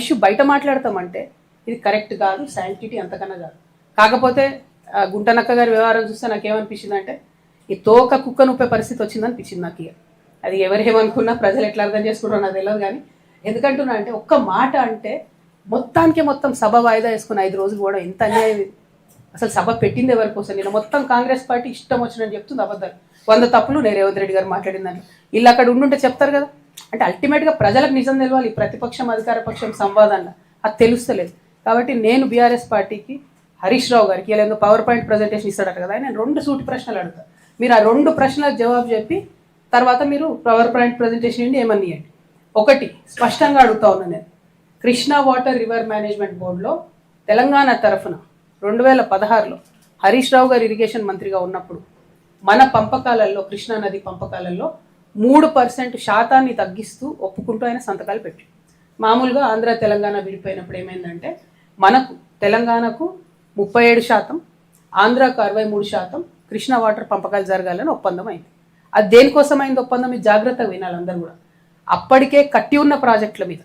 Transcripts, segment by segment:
Issue బయట మాట్లాడతామంటే ఇది correct కాదు, శాంటిటీ అంతకన్నా కాదు. కాకపోతే గుంటనక్క గారి వ్యవహారం చూస్తే నాకేమనిపించింది అంటే ఈ తోక కుక్కను ఉపే పరిస్థితి వచ్చిందనిపించింది నాకు. ఇక అది ఎవరేమనుకున్నా ప్రజలు ఎట్లా అర్థం చేసుకుంటారో నాకు తెలియదు. కానీ ఎందుకంటున్నా అంటే ఒక్క మాట అంటే మొత్తానికి మొత్తం సభ వాయిదా వేసుకుని 5 రోజులు కూడా ఎంత అన్యాయం. అసలు సభ పెట్టింది ఎవరి కోసం? నేను మొత్తం కాంగ్రెస్ పార్టీ ఇష్టం వచ్చినని చెప్తుంది అబద్ధాలు. 100 తప్పులు నేను రేవంత్ రెడ్డి గారు మాట్లాడిన దాంట్లో వీళ్ళు అక్కడ ఉండుంటే చెప్తారు కదా. అంటే అల్టిమేట్గా ప్రజలకు నిజం తెలవాలి. ప్రతిపక్షం అధికార పక్షం సంవాదంలో అది తెలుస్తలేదు. కాబట్టి నేను బీఆర్ఎస్ పార్టీకి హరీష్ రావు గారికి ఇలా పవర్ పాయింట్ ప్రజెంటేషన్ ఇస్తాడట కదా, నేను 2 సూటి ప్రశ్నలు అడుగుతాను. మీరు ఆ 2 ప్రశ్నలకు జవాబు చెప్పి తర్వాత మీరు పవర్ పాయింట్ ప్రజెంటేషన్ ఏంటి ఏమని ఇవ్వండి. ఒకటి స్పష్టంగా అడుగుతా ఉన్నాను నేను, కృష్ణా వాటర్ రివర్ మేనేజ్మెంట్ బోర్డులో తెలంగాణ తరఫున 2016లో హరీష్ రావు గారు ఇరిగేషన్ మంత్రిగా ఉన్నప్పుడు మన పంపకాలలో, కృష్ణా నది పంపకాలలో 3% శాతాన్ని తగ్గిస్తూ ఒప్పుకుంటూ ఆయన సంతకాలు పెట్టి, మామూలుగా ఆంధ్ర తెలంగాణ విడిపోయినప్పుడు ఏమైందంటే మనకు తెలంగాణకు 37%, ఆంధ్రాకు 63% కృష్ణా వాటర్ పంపకాలు జరగాలని ఒప్పందం అయింది. అది దేనికోసం అయింది ఒప్పందం? ఇది జాగ్రత్తగా వినాలి అందరూ కూడా. అప్పటికే కట్టి ఉన్న ప్రాజెక్టుల మీద,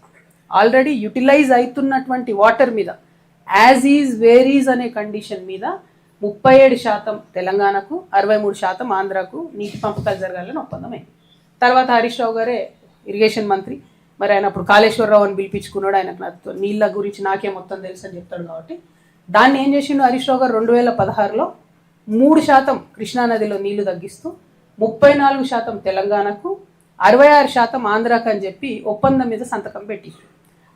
ఆల్రెడీ యూటిలైజ్ అవుతున్నటువంటి వాటర్ మీద, యాజ్ ఈజ్ వేర్ ఈజ్ అనే కండిషన్ మీద 37% తెలంగాణకు, 63% ఆంధ్రాకు నీటి పంపకాలు జరగాలని ఒప్పందం అయింది. తర్వాత హరీష్ రావు గారే ఇరిగేషన్ మంత్రి, మరి ఆయన అప్పుడు కాళేశ్వరరావు అని పిలిపించుకున్నాడు. ఆయనకు నీళ్ళ గురించి నాకే మొత్తం తెలుసు అని చెప్తాడు. కాబట్టి దాన్ని ఏం చేసిండు హరీష్ రావు గారు 2016లో 3% కృష్ణానదిలో నీళ్లు తగ్గిస్తూ 34% తెలంగాణకు, 66% ఆంధ్రాకు అని చెప్పి ఒప్పందం మీద సంతకం పెట్టి,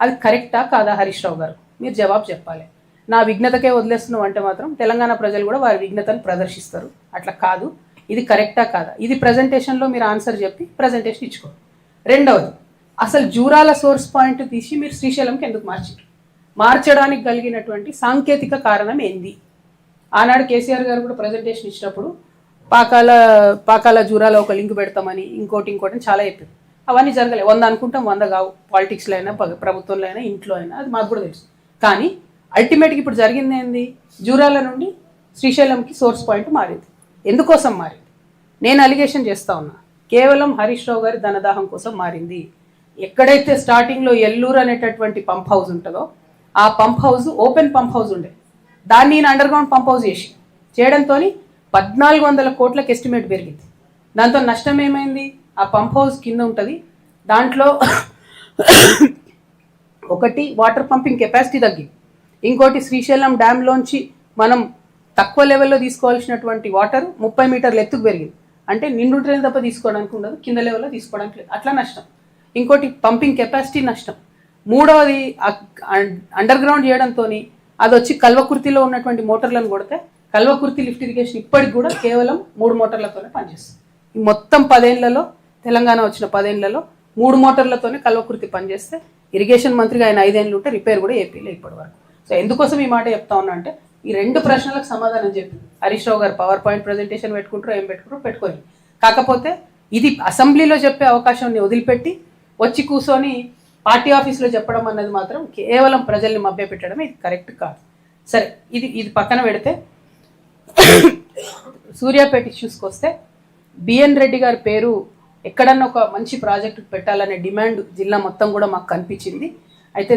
అది కరెక్టా కాదా హరీష్ రావు గారు? మీరు జవాబు చెప్పాలి. నా విఘ్నతకే వదిలేస్తున్నాం అంటే మాత్రం తెలంగాణ ప్రజలు కూడా వారి విఘ్నతను ప్రదర్శిస్తారు. అట్లా కాదు, ఇది కరెక్టా కాదా? ఇది ప్రజెంటేషన్లో మీరు ఆన్సర్ చెప్పి ప్రజెంటేషన్ ఇచ్చుకోండి. రెండవది, అసలు జూరాల సోర్స్ పాయింట్ తీసి మీరు శ్రీశైలంకి ఎందుకు మార్చారు? మార్చడానికి కలిగినటువంటి సాంకేతిక కారణం ఏంది? ఆనాడు కేసీఆర్ గారు కూడా ప్రజెంటేషన్ ఇచ్చినప్పుడు పాకాల జూరాల ఒక లింక్ పెడతామని ఇంకోటి చాలా చెప్పారు. అవన్నీ జరగలేదు. 100 అనుకుంటాం, 100 కావు. పాలిటిక్స్లో అయినా, ప్రభుత్వంలో అయినా, ఇంట్లో అయినా, అది మాకు కూడా తెలుసు. కానీ అల్టిమేట్గా ఇప్పుడు జరిగింది ఏంది? జూరాల నుండి శ్రీశైలంకి సోర్స్ పాయింట్ మారింది. ఎందుకోసం మారింది? నేను అలిగేషన్ చేస్తా ఉన్నా, కేవలం హరీష్ రావు గారి ధనదాహం కోసం మారింది. ఎక్కడైతే స్టార్టింగ్లో ఎల్లూరు అనేటటువంటి పంప్ హౌస్ ఉంటుందో ఆ pump house open pump house ఉండే, దాన్ని నేను అండర్ గ్రౌండ్ పంప్ హౌస్ చేయడంతో 1400 కోట్లకు ఎస్టిమేట్ పెరిగింది. దాంతో నష్టం ఏమైంది? ఆ పంప్ హౌస్ కింద ఉంటుంది, దాంట్లో ఒకటి వాటర్ పంపింగ్ కెపాసిటీ తగ్గింది, ఇంకోటి శ్రీశైలం డ్యామ్లోంచి మనం తక్కువ లెవెల్లో తీసుకోవాల్సినటువంటి వాటర్ 30 మీటర్ల ఎత్తుకు పెరిగింది. అంటే నిండుంటేనే తప్ప తీసుకోవడానికి ఉండదు, కింద లెవెల్లో తీసుకోవడానికి లేదు. అట్లా నష్టం. ఇంకోటి పంపింగ్ కెపాసిటీ నష్టం. మూడవది అండర్ గ్రౌండ్ చేయడంతో అది వచ్చి కల్వకుర్తిలో ఉన్నటువంటి మోటార్లను కొడితే కల్వకుర్తి లిఫ్ట్ ఇరిగేషన్ ఇప్పటికి కూడా కేవలం 3 మోటార్లతోనే పనిచేస్తుంది. ఈ మొత్తం 10 ఏళ్లలో, తెలంగాణ వచ్చిన 10 ఏళ్లలో 3 మోటార్లతోనే కల్వకుర్తి పనిచేస్తే ఇరిగేషన్ మంత్రిగా ఆయన 5 ఏళ్ళు ఉంటే రిపేర్ కూడా ఏపీలో ఇప్పటి వరకు. సో ఎందుకోసం ఈ మాట చెప్తా ఉన్నా అంటే ఈ 2 ప్రశ్నలకు సమాధానం చెప్పి హరీష్ రావు గారు పవర్ పాయింట్ ప్రజెంటేషన్ పెట్టుకుంటారో ఏం పెట్టుకుంటారో పెట్టుకొని, కాకపోతే ఇది అసెంబ్లీలో చెప్పే అవకాశాన్ని వదిలిపెట్టి వచ్చి కూర్చొని పార్టీ ఆఫీస్లో చెప్పడం అన్నది మాత్రం కేవలం ప్రజల్ని మభ్యపెట్టడం ఇది కరెక్ట్ కాదు. సరే, ఇది పక్కన పెడితే సూర్యాపేట ఇష్యూస్కి వస్తే బిఎన్ రెడ్డి గారి పేరు ఎక్కడన్నా ఒక మంచి ప్రాజెక్టు పెట్టాలనే డిమాండ్ జిల్లా మొత్తం కూడా మాకు కనిపించింది. అయితే